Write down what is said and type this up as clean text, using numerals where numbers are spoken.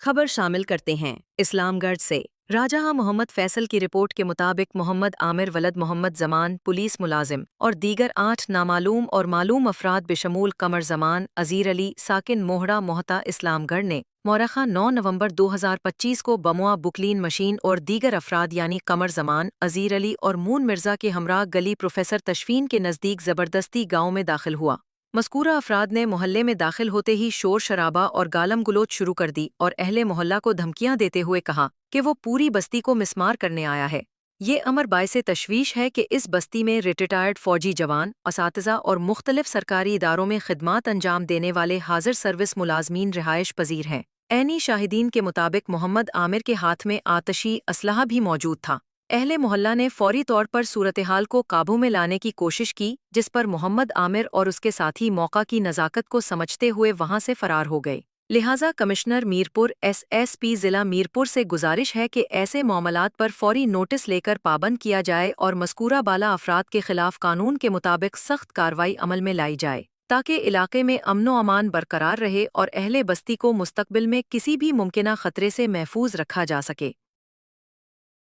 خبر شامل کرتے ہیں اسلام گڑھ سے۔ راجہ محمد فیصل کی رپورٹ کے مطابق محمد عامر ولد محمد زمان پولیس ملازم اور دیگر 8 نامعلوم اور معلوم افراد بشمول قمر زمان، عزیر علی ساکن موہڑا موہتا اسلام گڑھ نے مورخہ 9 نومبر 2025 کو بموا بکلین مشین اور دیگر افراد یعنی قمر زمان، عزیر علی اور مون مرزا کے ہمراہ گلی پروفیسر تشفین کے نزدیک زبردستی گاؤں میں داخل ہوا۔ مذکورہ افراد نے محلے میں داخل ہوتے ہی شور شرابہ اور گالم گلوچ شروع کر دی اور اہل محلہ کو دھمکیاں دیتے ہوئے کہا کہ وہ پوری بستی کو مسمار کرنے آیا ہے۔ یہ امر باعث تشویش ہے کہ اس بستی میں ریٹائرڈ فوجی جوان، اساتذہ اور مختلف سرکاری اداروں میں خدمات انجام دینے والے حاضر سروس ملازمین رہائش پذیر ہیں۔ عینی شاہدین کے مطابق محمد عامر کے ہاتھ میں آتشی اسلحہ بھی موجود تھا۔ اہل محلہ نے فوری طور پر صورتحال کو قابو میں لانے کی کوشش کی، جس پر محمد عامر اور اس کے ساتھی موقع کی نزاکت کو سمجھتے ہوئے وہاں سے فرار ہو گئے۔ لہٰذا کمشنر میرپور ایس پی ضلع میرپور سے گزارش ہے کہ ایسے معاملات پر فوری نوٹس لے کر پابند کیا جائے اور مذکورہ بالا افراد کے خلاف قانون کے مطابق سخت کارروائی عمل میں لائی جائے، تاکہ علاقے میں امن و امان برقرار رہے اور اہل بستی کو مستقبل میں کسی بھی ممکنہ خطرے سے محفوظ رکھا جا سکے۔